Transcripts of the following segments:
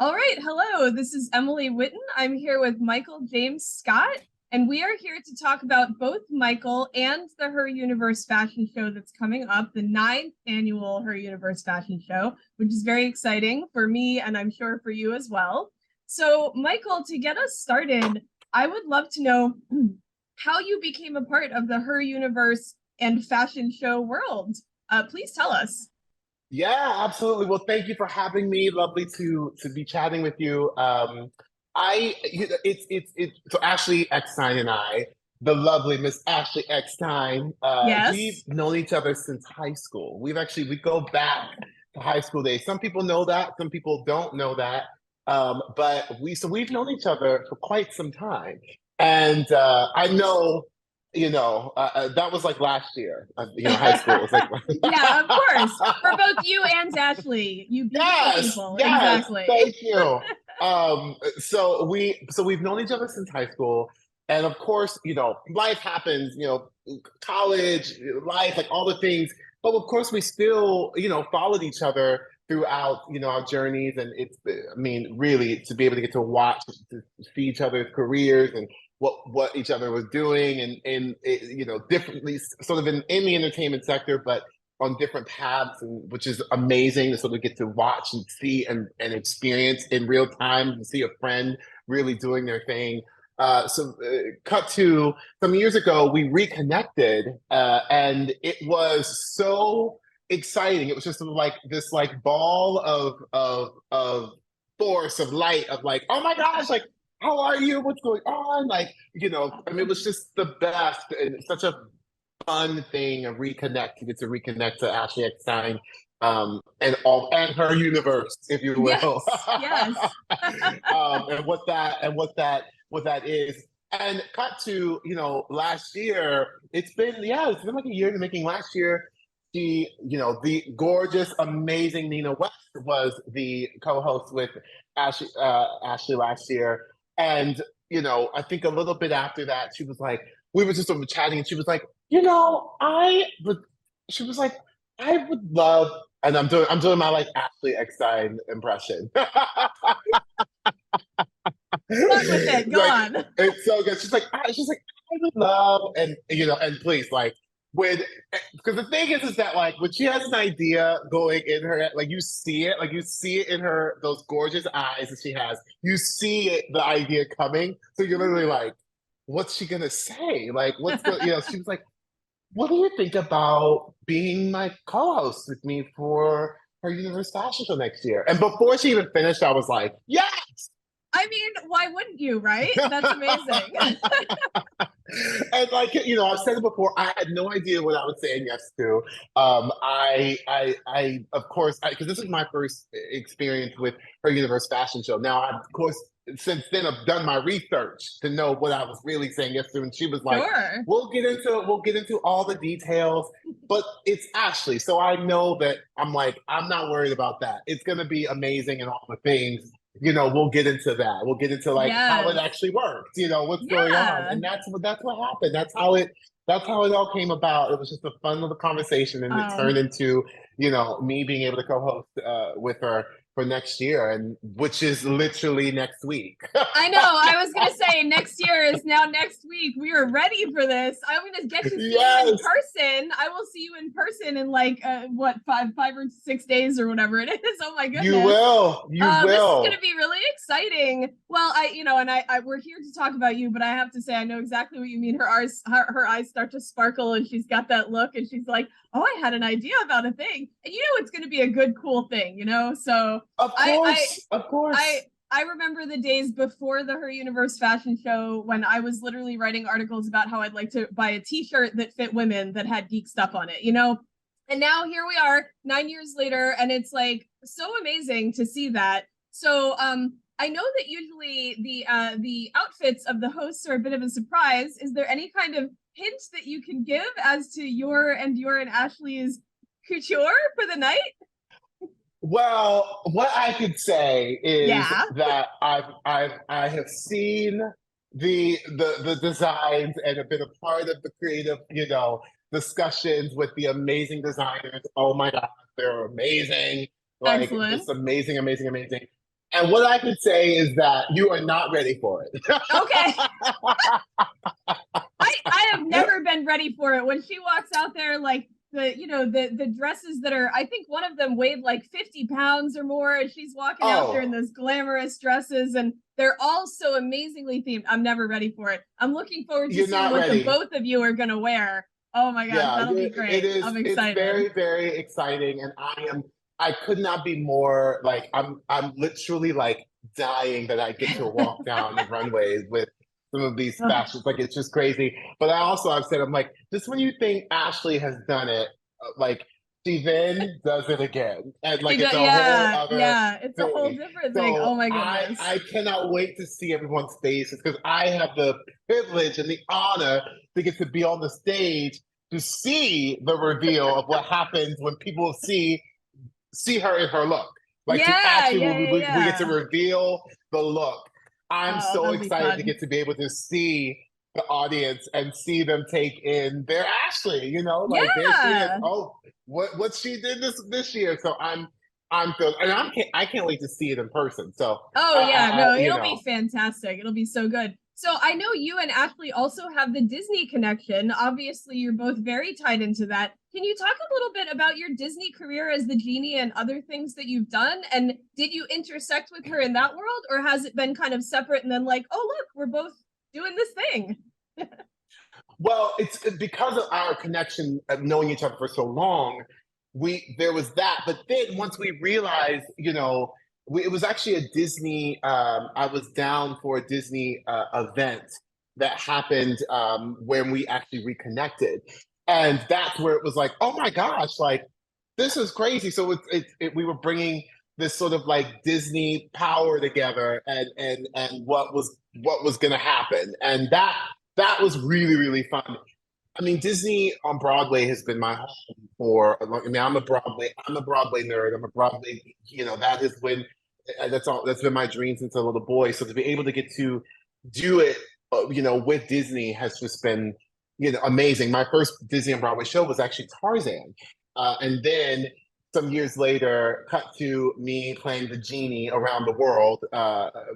All right, hello. This is Emily Whitten. I'm here with Michael James Scott, and we are here to talk about both Michael and the Her Universe fashion show that's coming up, the ninth annual Her Universe fashion show, which is very exciting for me and I'm sure for you as well. So, Michael, to get us started, I would love to know how you became a part of the Her Universe and fashion show world. Please tell us. Yeah, absolutely. Well, thank you for having me. Lovely to be chatting with you. So Ashley Eckstein and I, the lovely Miss Ashley Eckstein, we've Yes. known each other since high school. We go back to high school days. Some people know that, some people don't know that. But we've known each other for quite some time, and I know. That was like last year. High school. It was like Yeah, of course. For both you and Ashley, you beautiful Yes, people. yes, Exactly. thank you. So we've known each other since high school, and of course, life happens, college, life, like all the things. But of course, we still, followed each other throughout, our journeys, and I mean, really, to be able to get to watch, to see each other's careers and what each other was doing, and differently, sort of in the entertainment sector, but on different paths, and which is amazing to sort of get to watch and see and experience in real time and see a friend really doing their thing. Cut to some years ago, we reconnected, and it was so exciting. It was just like this, like ball of force of light of like, oh my gosh, like how are you? What's going on? Like, I mean, it was just the best and such a fun thing, a reconnect, to get to reconnect to Ashley Eckstein, and her universe, if you will. Yes, yes. And what that is. And cut to, last year, it's been like a year in the making. Last year, the gorgeous, amazing Nina West was the co-host with Ashley last year. And, I think a little bit after that, she was like, we were just sort of chatting, and she was like, she was like, I would love, and I'm doing my like Ashley Eckstein impression. Run with it. Go Like, on. it's so good. She's like, I would love, and and please, like, when, because the thing is that like when she has an idea going in her, like you see it in her, those gorgeous eyes that she has, you see it, the idea coming. So you're literally like, what's she gonna say? Like, she was like, what do you think about being my co-host with me for her Universe Fashion Show next year? And before she even finished, I was like, yes! I mean, why wouldn't you, right? That's amazing. And like, I've said it before, I had no idea what I was saying yes to. Of course, because this is my first experience with her Universe Fashion Show. Now, of course, since then, I've done my research to know what I was really saying yes to. And she was like, Sure. we'll get into all the details, but it's Ashley. So I know that I'm not worried about that. It's going to be amazing and all the things. We'll get into that. We'll get into like how it Yes. actually works, what's going on. Yeah. And that's what happened. That's how it all came about. It was just a fun little conversation, and it Oh, turned into, me being able to co-host with her for next year, and which is literally next week. I know. I was gonna say next year is now next week. We are ready for this. I'm gonna get to see you in Yes, person. I will see you in person in like what, five or 6 days or whatever it is. Oh my you goodness. will. You This is going to will. be really exciting. Well, and we're here to talk about you, but I have to say, I know exactly what you mean. Her eyes start to sparkle, and she's got that look, and she's like, "Oh, I had an idea about a thing," and it's going to be a good, cool thing, So Of I, course. Of I, course. I remember the days before the Her Universe fashion show when I was literally writing articles about how I'd like to buy a T-shirt that fit women that had geek stuff on it. And now here we are 9 years later, and it's like so amazing to see that. So I know that usually the outfits of the hosts are a bit of a surprise. Is there any kind of hint that you can give as to your and Ashley's couture for the night? Well, what I could say is Yeah, that I have seen the designs and have been a part of the creative, discussions with the amazing designers. Oh my God, they're amazing. Like, excellent. just amazing, amazing, amazing. And what I can say is that you are not ready for it. Okay. I have never been ready for it. When she walks out there, like the dresses that are, I think one of them weighed like 50 pounds or more, and she's walking out there in Oh, those glamorous dresses, and they're all so amazingly themed. I'm never ready for it. I'm looking forward to you're seeing not what the ready. both of you are gonna wear. Oh my gosh, Yeah, that'll be it great. is. I'm It's excited. very, very exciting, and I could not be more like, I'm literally like dying that I get to walk down the runways with some of these fashions. Like, it's just crazy. But I've said, I'm like, just when you think Ashley has done it, like she then does it again, and like it's a whole Yeah, other yeah. It's a whole thing. different thing. Oh So my I goodness. cannot wait to see everyone's faces because I have the privilege and the honor to get to be on the stage to see the reveal of what happens when people see her in her look. Like, to Yeah, actually, yeah, yeah, we get to yeah. reveal the look. I'm Oh, so that'll be excited to fun. get to be able to see the audience and see them take in their Ashley. Like, there she is. Yeah. Oh, what she did this year. So I'm thrilled, and I can't wait to see it in person. So Oh yeah, no, you it'll be know. fantastic. It'll be so good. So I know you and Ashley also have the Disney connection. Obviously, you're both very tied into that. Can you talk a little bit about your Disney career as the genie and other things that you've done? And did you intersect with her in that world, or has it been kind of separate and then like, oh look, we're both doing this thing? Well, it's because of our connection of knowing each other for so long. There was that, but then once we realized, it was actually a Disney. I was down for a Disney event that happened when we actually reconnected, and that's where it was like, oh my gosh, like this is crazy. So we were bringing this sort of like Disney power together, and what was going to happen, and that was really, really fun. I mean, Disney on Broadway has been my home for a long. I mean, I'm a Broadway nerd. I'm a Broadway, that is when that's all. That's been my dream since a little boy. So to be able to get to do it, with Disney has just been, amazing. My first Disney on Broadway show was actually Tarzan, and then some years later, cut to me playing the genie around the world,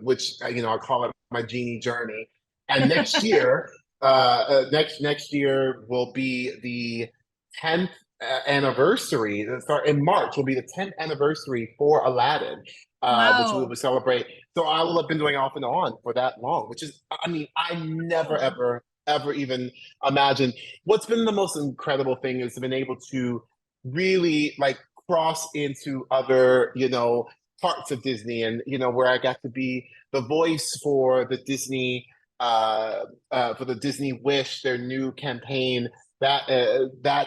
which I call it my genie journey. And next year will be the 10th anniversary. Start in March will be the 10th anniversary for Aladdin, which we Wow. will celebrate. So I will have been doing off and on for that long, which is, I mean, I never, Cool. ever even imagined. What's been the most incredible thing is been able to really like cross into other, parts of Disney, and where I got to be the voice for the Disney Wish, their new campaign. That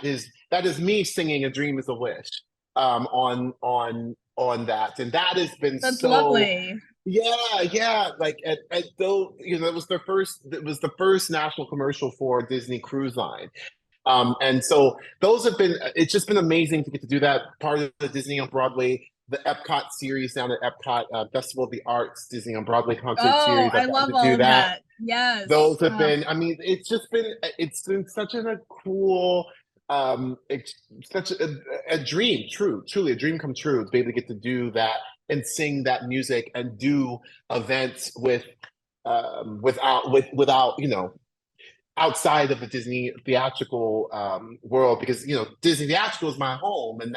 is me singing "A Dream Is a Wish" on that, and that has been That's so. lovely. Yeah, yeah. Like though, it was the first national commercial for Disney Cruise Line. And so those have been, it's just been amazing to get to do that part of the Disney on Broadway, the Epcot series down at Epcot, Festival of the Arts, Disney on Broadway concert Oh, series. I I've gotten love to do all of that. that. Yes. Those have been, I mean, it's been such a cool, it's such a dream, truly a dream come true to be able to get to do that and sing that music and do events without, outside of the Disney theatrical world, because Disney theatrical is my home, and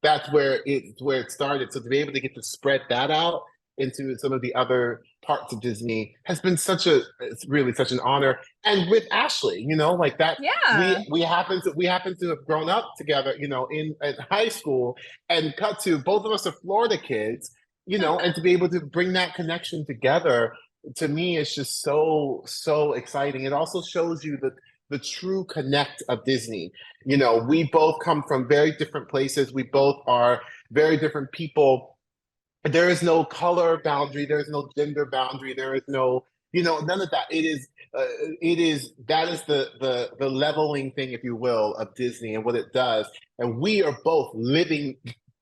that's where it started. So to be able to get to spread that out into some of the other parts of Disney has been it's really such an honor. And with Ashley, like that, Yeah. we happen to have grown up together, in high school, and cut to both of us are Florida kids, and to be able to bring that connection together, to me, it's just so exciting. It also shows you the true connect of Disney. We both come from very different places. We both are very different people. There is no color boundary. There is no gender boundary. There is no, none of that. That is the leveling thing, if you will, of Disney and what it does. And we are both living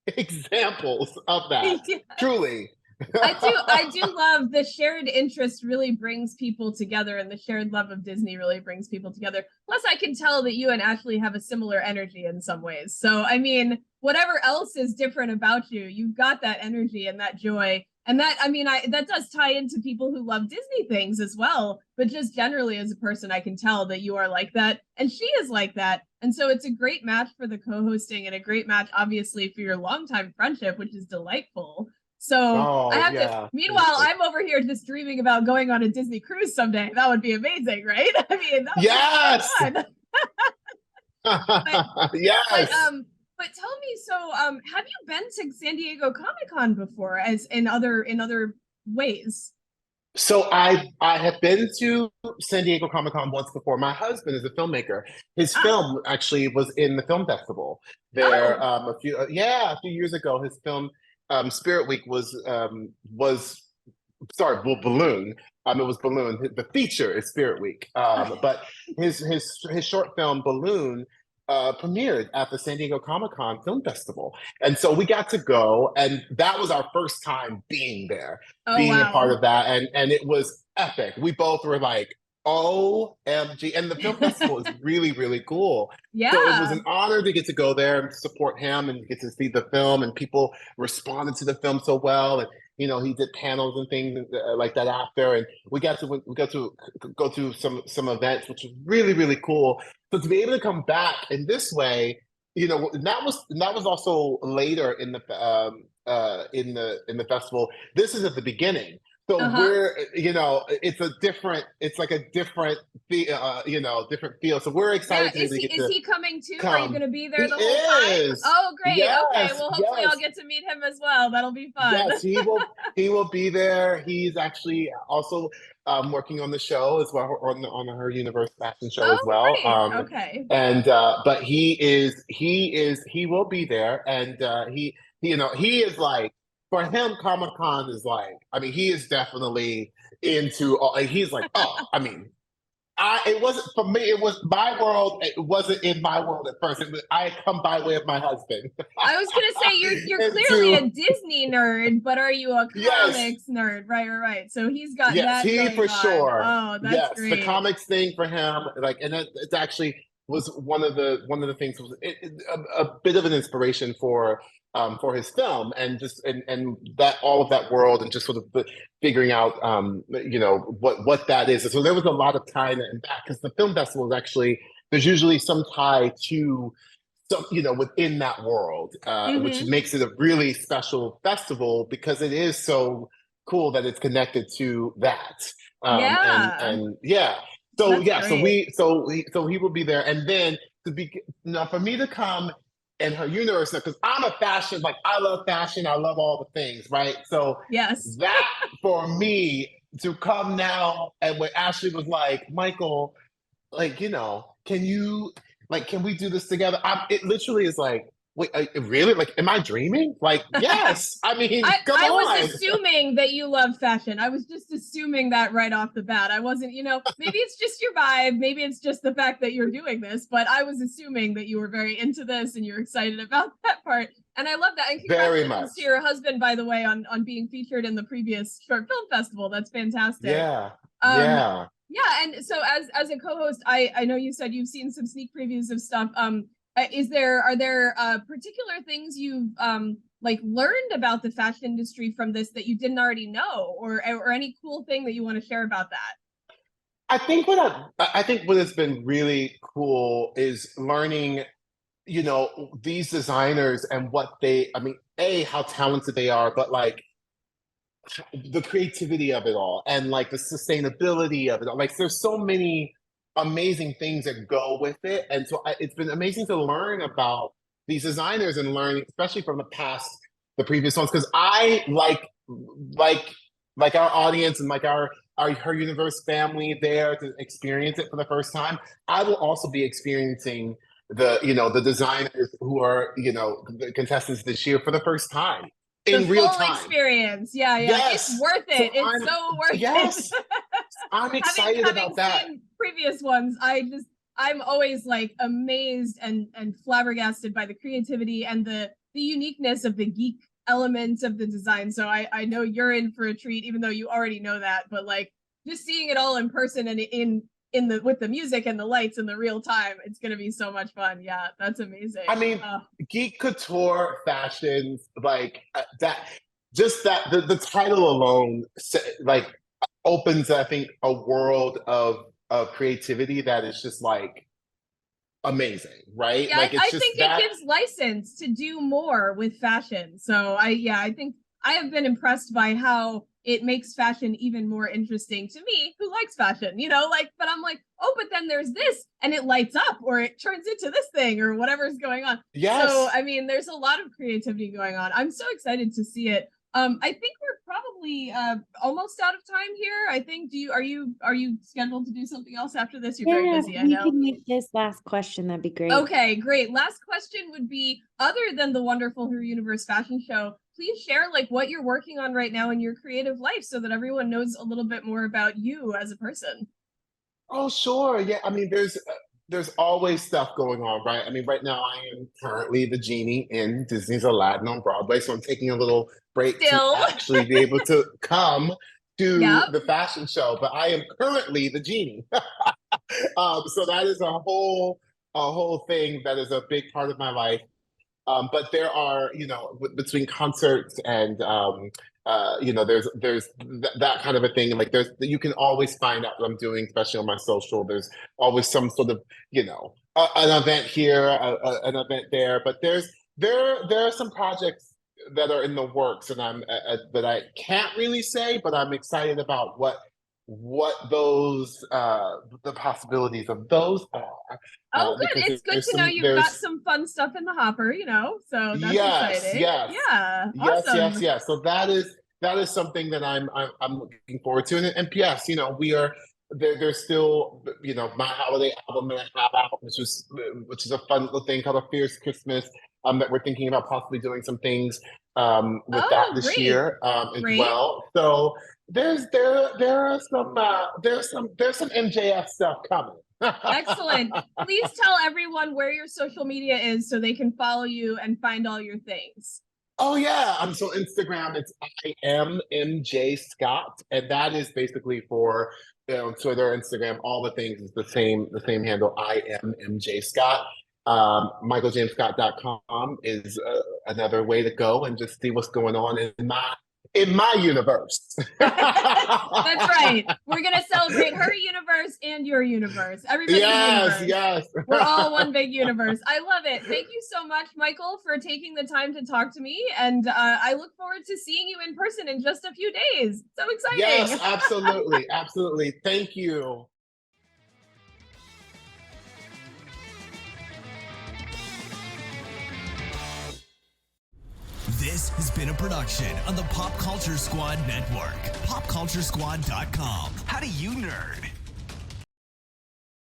examples of that. Yeah. Truly. I do love the shared interest really brings people together, and the shared love of Disney really brings people together. Plus, I can tell that you and Ashley have a similar energy in some ways. So, I mean, whatever else is different about you, you've got that energy and that joy. And that, I mean, that does tie into people who love Disney things as well. But just generally as a person, I can tell that you are like that. And she is like that. And so it's a great match for the co-hosting and a great match, obviously, for your longtime friendship, which is delightful. So I Oh have to, yeah. meanwhile, I'm over here just dreaming about going on a Disney cruise someday. That would be amazing, right? I mean, that would be so Yes. fun. But but Yes. but tell me, so have you been to San Diego Comic-Con before as in other ways? So I have been to San Diego Comic Con once before. My husband is a filmmaker. His Ah, film actually was in the film festival there oh, a few years ago. His film Spirit Week was sorry, Balloon. It was Balloon. The feature is Spirit Week. But his short film Balloon premiered at the San Diego Comic Con Film Festival, and so we got to go, and that was our first time being there, oh being a part wow. of that, and it was epic. We both were like, OMG. And the film festival is really, really cool. So it was Yeah. an honor to get to go there and support him and get to see the film, and people responded to the film so well. And he did panels and things like that after, and we got to go to some events, which was really, really cool. So to be able to come back in this way, and that was also later in the festival. This is at the beginning. So Uh-huh. it's like a different, different feel. So we're Yeah, excited to be able to get is to he coming too? Are you come. going to be He there the whole time? is. Oh, great. Okay. Yes, Well, hopefully yes, I'll get to meet him as well. That'll be fun. yes. He will be there. He's actually also working on the show as well, on her Universe Fashion Show as Oh, well. great. Okay. And but he will be there, and he is like, for him, Comic Con is like, I mean, he is definitely into. He's like, oh, I mean, it wasn't for me. It was my world. It wasn't in my world at first. I had come by way of my husband I was gonna say you're clearly a into. Disney nerd, but are you a Yes, comics nerd? Right, right, right. So he's got yes, that he going for on. sure. Oh, that's Yes, the great. comics thing for him, like, and it's actually was one of the things, was a bit of an inspiration for his film, and just and that all of that world, and just sort of figuring out what that is. So there was a lot of tie in that, because the film festival is actually, there's usually some tie to some, within that world, which Mm-hmm. makes it a really special festival, because it is so cool that it's connected to that. Yeah, And yeah, so that's yeah, great. so he will be there, and then to be now for me to come in her universe, because I'm a fashion, like, I love fashion, I love all the things, right? So Yes. that, for me to come now, and when Ashley was like, Michael, like, can we do this together? It literally is like, wait, really? Like, am I dreaming? Like, yes. I mean, come I was on. assuming that you love fashion. I was just assuming that right off the bat. I wasn't, maybe it's just your vibe, maybe it's just the fact that you're doing this, but I was assuming that you were very into this and you're excited about that part. And I love that. And Very congratulations to much. your husband, by the way, on being featured in the previous short film festival. That's fantastic. Yeah. Um, Yeah. yeah, and so as a co-host, I know you said you've seen some sneak previews of stuff. Are there particular things you've like learned about the fashion industry from this that you didn't already know, or any cool thing that you want to share about that? I think what has been really cool is learning, these designers, and what they, I mean, how talented they are, but like the creativity of it all, and like the sustainability of it all. Like, there's so many amazing things that go with it. And so it's been amazing to learn about these designers, and learn, especially from the previous ones, because I like like our audience, and like our Her Universe family there to experience it for the first time. I will also be experiencing the designers who are, the contestants this year, for the first time The in real full time. experience. Yeah, yeah. It's Yes. worth it. So It's so worth it. yes, I'm having excited having about that. seen previous ones, I'm always like amazed and flabbergasted by the creativity and the uniqueness of the geek elements of the design. So I know you're in for a treat, even though you already know that. But like, just seeing it all in person and in the with the music and the lights and the real time, it's gonna be so much fun. Yeah, that's I amazing. mean, geek couture fashions, like, that. just that the title alone like opens, I think, a world of creativity that is just like amazing, right? Yeah, Like I it's just think it that. gives license to do more with fashion. So I think I have been impressed by how it makes fashion even more interesting to me, who likes fashion, like, but I'm like, oh, but then there's this and it lights up or it turns into this thing or whatever's going on. So, Yes. I mean, there's a lot of creativity going on. I'm so excited to see it. I think we're probably almost out of time here. I think are you scheduled to do something else after this? You're very Yeah, if busy, I we know. can make this last question, that'd be great. Okay, great. Last question would be, other than the wonderful Her Universe fashion show, please share like what you're working on right now in your creative life so that everyone knows a little bit more about you as a person. Oh, sure. Yeah. I mean, there's always stuff going on, right? I mean, right now I am currently the genie in Disney's Aladdin on Broadway, so I'm taking a little break to Still. actually be able to come to Yep. the fashion show. But I am currently the genie. So that is a whole thing that is a big part of my life. But there are, between concerts and there's that kind of a thing. Like you can always find out what I'm doing, especially on my social. There's always some sort of, an event here, an event there. But there are some projects that are in the works, and that I can't really say, but I'm excited about what those the possibilities of those are, Oh, good. because It's good there's to know some you've got there's some fun stuff in the hopper, so that's yes, exciting. yes, Yeah, yes, yes, awesome. yes. So that is something that I'm looking forward to. And PS, we are there's still, my holiday album that I have out, which is a fun little thing called A Fierce Christmas. That we're thinking about possibly doing some things with that Oh, this great. year as Great. well. So there are there's some MJF stuff coming. Excellent. Please tell everyone where your social media is so they can follow you and find all your things. Oh yeah, so Instagram, it's I am MJ Scott, and that is basically for, Twitter, Instagram, all the things is the same handle. I am MJ Scott. MichaelJamesScott.com is another way to go and just see what's going on in my universe. That's right. We're going to celebrate her universe and your universe. Everybody's Yes, universe. yes. We're all one big universe. I love it. Thank you so much, Michael, for taking the time to talk to me. And I look forward to seeing you in person in just a few days. So Yes, exciting. absolutely, absolutely. Thank you. This has been a production on the Pop Culture Squad Network. PopCultureSquad.com. How do you nerd?